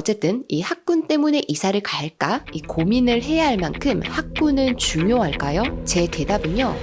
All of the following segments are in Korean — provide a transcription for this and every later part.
어쨌든 이 학군 때문에 이사를 갈까? 이 고민을 해야 할 만큼 학군은 중요할까요? 제 대답은요.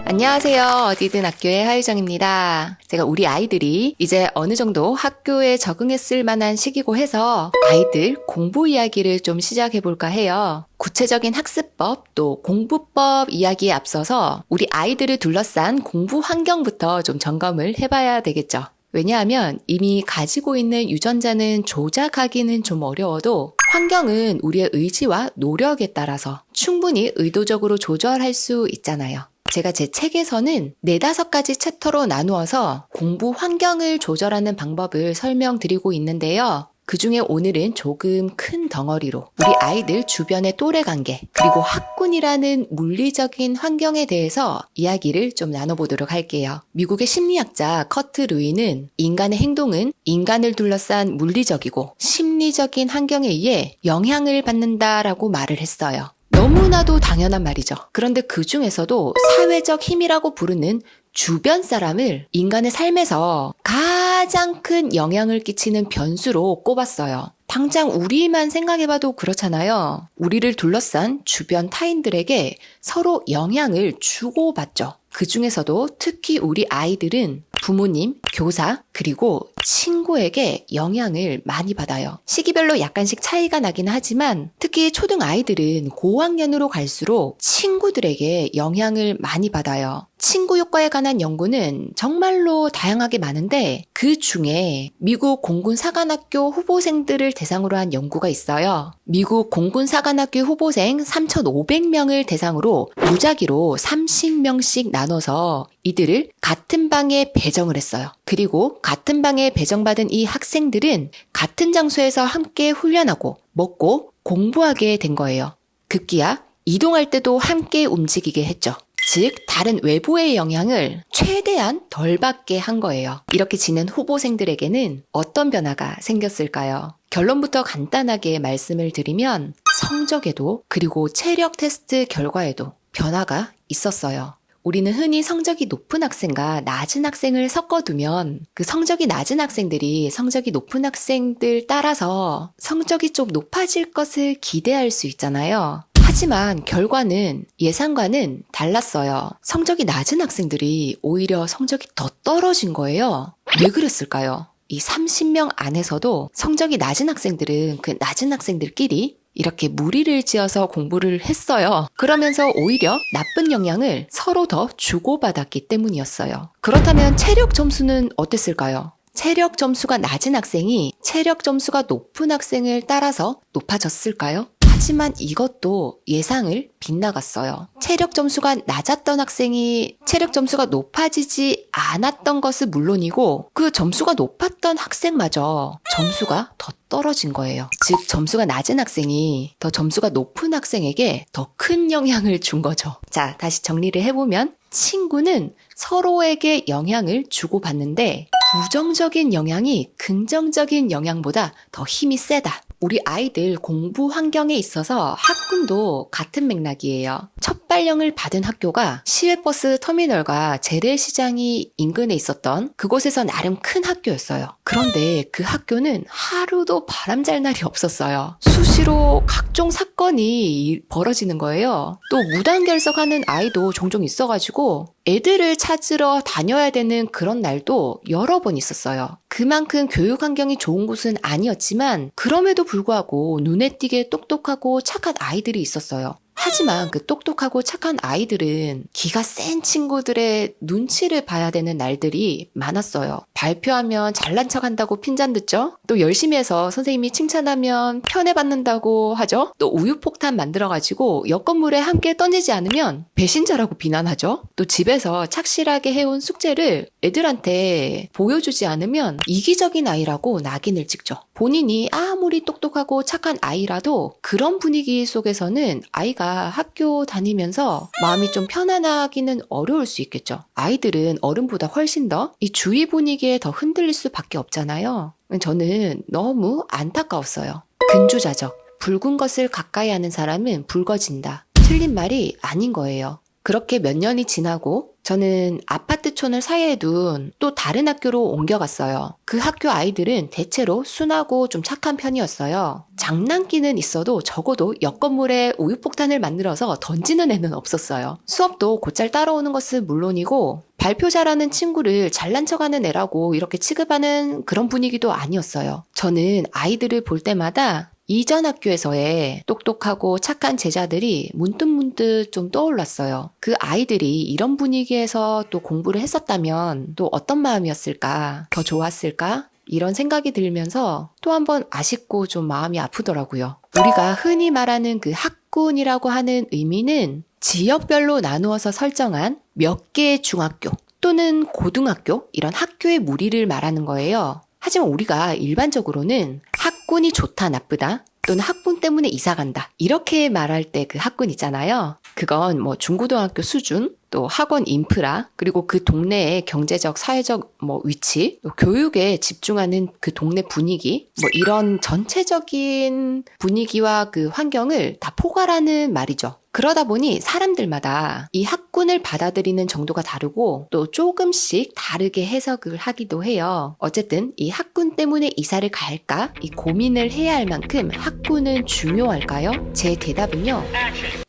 안녕하세요. 어디든 학교의 하유정입니다. 제가 우리 아이들이 이제 어느 정도 학교에 적응했을 만한 시기고 해서 아이들 공부 이야기를 좀 시작해 볼까 해요. 구체적인 학습법 또 공부법 이야기에 앞서서 우리 아이들을 둘러싼 공부 환경부터 좀 점검을 해봐야 되겠죠. 왜냐하면 이미 가지고 있는 유전자는 조작하기는 좀 어려워도 환경은 우리의 의지와 노력에 따라서 충분히 의도적으로 조절할 수 있잖아요. 제가 제 책에서는 4-5가지 챕터로 나누어서 공부 환경을 조절하는 방법을 설명드리고 있는데요. 그 중에 오늘은 조금 큰 덩어리로 우리 아이들 주변의 또래 관계 그리고 학군이라는 물리적인 환경에 대해서 이야기를 좀 나눠보도록 할게요. 미국의 심리학자 커트 루이는 인간의 행동은 인간을 둘러싼 물리적이고 심리적인 환경에 의해 영향을 받는다라고 말을 했어요. 너무나도 당연한 말이죠. 그런데 그 중에서도 사회적 힘이라고 부르는 주변 사람을 인간의 삶에서 가장 큰 영향을 끼치는 변수로 꼽았어요. 당장 우리만 생각해봐도 그렇잖아요. 우리를 둘러싼 주변 타인들에게 서로 영향을 주고받죠. 그 중에서도 특히 우리 아이들은 부모님, 교사, 그리고 친구에게 영향을 많이 받아요. 시기별로 약간씩 차이가 나긴 하지만 특히 초등 아이들은 고학년으로 갈수록 친구들에게 영향을 많이 받아요. 친구 효과에 관한 연구는 정말로 다양하게 많은데 그 중에 미국 공군사관학교 후보생들을 대상으로 한 연구가 있어요. 미국 공군사관학교 후보생 3,500명을 대상으로 무작위로 30명씩 나눠서 이들을 같은 방에 배정을 했어요. 그리고 같은 방에 배정받은 이 학생들은 같은 장소에서 함께 훈련하고 먹고 공부하게 된 거예요. 급기야 이동할 때도 함께 움직이게 했죠. 즉 다른 외부의 영향을 최대한 덜 받게 한 거예요. 이렇게 지낸 후보생들에게는 어떤 변화가 생겼을까요? 결론부터 간단하게 말씀을 드리면 성적에도 그리고 체력 테스트 결과에도 변화가 있었어요. 우리는 흔히 성적이 높은 학생과 낮은 학생을 섞어두면 그 성적이 낮은 학생들이 성적이 높은 학생들 따라서 성적이 좀 높아질 것을 기대할 수 있잖아요. 하지만 결과는 예상과는 달랐어요. 성적이 낮은 학생들이 오히려 성적이 더 떨어진 거예요. 왜 그랬을까요? 이 30명 안에서도 성적이 낮은 학생들은 그 낮은 학생들끼리 이렇게 무리를 지어서 공부를 했어요. 그러면서 오히려 나쁜 영향을 서로 더 주고받았기 때문이었어요. 그렇다면 체력 점수는 어땠을까요? 체력 점수가 낮은 학생이 체력 점수가 높은 학생을 따라서 높아졌을까요? 하지만 이것도 예상을 빗나갔어요. 체력 점수가 낮았던 학생이 체력 점수가 높아지지 않았던 것은 물론이고 그 점수가 높았던 학생마저 점수가 더 떨어진 거예요. 즉 점수가 낮은 학생이 더 점수가 높은 학생에게 더 큰 영향을 준 거죠. 자, 다시 정리를 해보면 친구는 서로에게 영향을 주고받는데 부정적인 영향이 긍정적인 영향보다 더 힘이 세다. 우리 아이들 공부 환경에 있어서 학군도 같은 맥락이에요. 첫 발령을 받은 학교가 시외버스 터미널과 재래시장이 인근에 있었던 그곳에서 나름 큰 학교였어요. 그런데 그 학교는 하루도 바람잘 날이 없었어요. 수시로 각종 사건이 벌어지는 거예요. 또 무단결석하는 아이도 종종 있어가지고 애들을 찾으러 다녀야 되는 그런 날도 여러 번 있었어요. 그만큼 교육 환경이 좋은 곳은 아니었지만 그럼에도 불구하고 눈에 띄게 똑똑하고 착한 아이들이 있었어요. 하지만 그 똑똑하고 착한 아이들은 기가 센 친구들의 눈치를 봐야 되는 날들이 많았어요. 발표하면 잘난 척한다고 핀잔 듣죠? 또 열심히 해서 선생님이 칭찬하면 편애받는다고 하죠? 또 우유폭탄 만들어가지고 여건물에 함께 던지지 않으면 배신자라고 비난하죠? 또 집에서 착실하게 해온 숙제를 애들한테 보여주지 않으면 이기적인 아이라고 낙인을 찍죠. 본인이 아무리 똑똑하고 착한 아이라도 그런 분위기 속에서는 아이가 학교 다니면서 마음이 좀 편안하기는 어려울 수 있겠죠. 아이들은 어른보다 훨씬 더 이 주위 분위기에 더 흔들릴 수밖에 없잖아요. 저는 너무 안타까웠어요. 근주자적, 붉은 것을 가까이 하는 사람은 붉어진다. 틀린 말이 아닌 거예요. 그렇게 몇 년이 지나고 저는 아파트촌을 사이에 둔 또 다른 학교로 옮겨갔어요. 그 학교 아이들은 대체로 순하고 좀 착한 편이었어요. 장난기는 있어도 적어도 옆 건물에 우유폭탄을 만들어서 던지는 애는 없었어요. 수업도 곧잘 따라오는 것은 물론이고 발표 잘하는 친구를 잘난 척하는 애라고 이렇게 취급하는 그런 분위기도 아니었어요. 저는 아이들을 볼 때마다 이전 학교에서의 똑똑하고 착한 제자들이 문득문득 좀 떠올랐어요. 그 아이들이 이런 분위기에서 또 공부를 했었다면 또 어떤 마음이었을까? 더 좋았을까? 이런 생각이 들면서 또 한번 아쉽고 좀 마음이 아프더라고요. 우리가 흔히 말하는 그 학군이라고 하는 의미는 지역별로 나누어서 설정한 몇 개의 중학교 또는 고등학교 이런 학교의 무리를 말하는 거예요. 하지만 우리가 일반적으로는 학군이 좋다 나쁘다 또는 학군 때문에 이사 간다 이렇게 말할 때 그 학군 있잖아요. 그건 뭐 중고등학교 수준 또 학원 인프라 그리고 그 동네의 경제적 사회적 위치 교육에 집중하는 그 동네 분위기 이런 전체적인 분위기와 그 환경을 다 포괄하는 말이죠. 그러다 보니 사람들마다 이 학군을 받아들이는 정도가 다르고 또 조금씩 다르게 해석을 하기도 해요. 어쨌든 이 학군 때문에 이사를 갈까? 이 고민을 해야 할 만큼 학군은 중요할까요? 제 대답은요.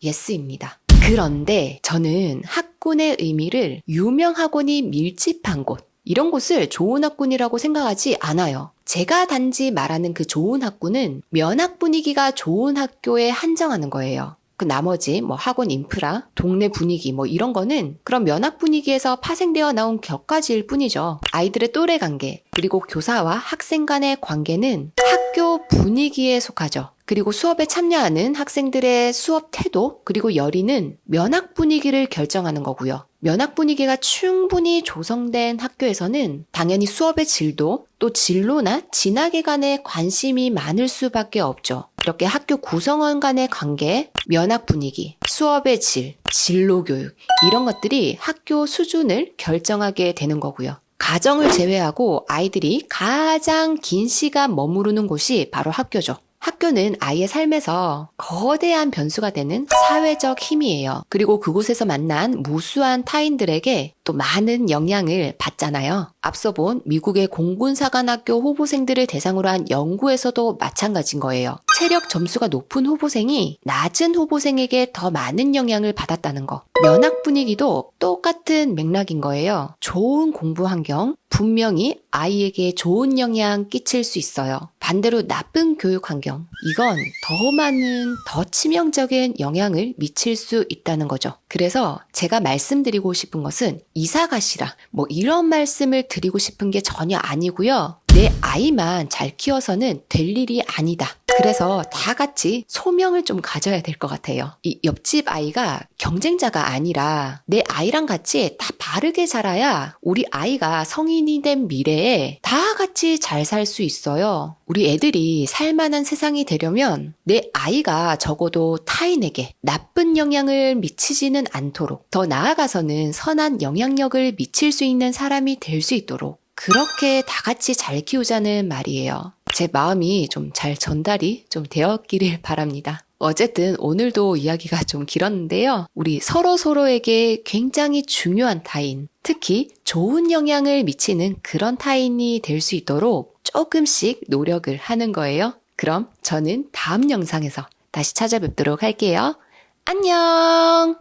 예스입니다. 그런데 저는 학군의 의미를 유명 학원이 밀집한 곳 이런 곳을 좋은 학군이라고 생각하지 않아요. 제가 단지 말하는 그 좋은 학군은 면학 분위기가 좋은 학교에 한정하는 거예요. 그 나머지 학원 인프라, 동네 분위기 이런 거는 그런 면학 분위기에서 파생되어 나온 격가지일 뿐이죠. 아이들의 또래 관계, 그리고 교사와 학생 간의 관계는 학교 분위기에 속하죠. 그리고 수업에 참여하는 학생들의 수업 태도, 그리고 열의는 면학 분위기를 결정하는 거고요. 면학 분위기가 충분히 조성된 학교에서는 당연히 수업의 질도, 또 진로나 진학에 관해 관심이 많을 수밖에 없죠. 이렇게 학교 구성원 간의 관계, 면학 분위기, 수업의 질, 진로 교육 이런 것들이 학교 수준을 결정하게 되는 거고요. 가정을 제외하고 아이들이 가장 긴 시간 머무르는 곳이 바로 학교죠. 학교는 아이의 삶에서 거대한 변수가 되는 사회적 힘이에요. 그리고 그곳에서 만난 무수한 타인들에게 또 많은 영향을 받잖아요. 앞서 본 미국의 공군사관학교 후보생들을 대상으로 한 연구에서도 마찬가지인 거예요. 체력 점수가 높은 후보생이 낮은 후보생에게 더 많은 영향을 받았다는 거. 면학 분위기도 똑같은 맥락인 거예요. 좋은 공부 환경, 분명히 아이에게 좋은 영향 끼칠 수 있어요. 반대로 나쁜 교육 환경, 이건 더 많은, 더 치명적인 영향을 미칠 수 있다는 거죠. 그래서 제가 말씀드리고 싶은 것은 이사 가시라, 이런 말씀을 드리고 싶은 게 전혀 아니고요. 내 아이만 잘 키워서는 될 일이 아니다. 그래서 다 같이 소명을 좀 가져야 될 것 같아요. 이 옆집 아이가 경쟁자가 아니라 내 아이랑 같이 다 바르게 자라야 우리 아이가 성인이 된 미래에 다 같이 잘 살 수 있어요. 우리 애들이 살만한 세상이 되려면 내 아이가 적어도 타인에게 나쁜 영향을 미치지는 않도록, 더 나아가서는 선한 영향력을 미칠 수 있는 사람이 될 수 있도록 그렇게 다 같이 잘 키우자는 말이에요. 제 마음이 좀 잘 전달이 좀 되었기를 바랍니다. 어쨌든 오늘도 이야기가 좀 길었는데요. 우리 서로에게 굉장히 중요한 타인, 특히 좋은 영향을 미치는 그런 타인이 될 수 있도록 조금씩 노력을 하는 거예요. 그럼 저는 다음 영상에서 다시 찾아뵙도록 할게요. 안녕!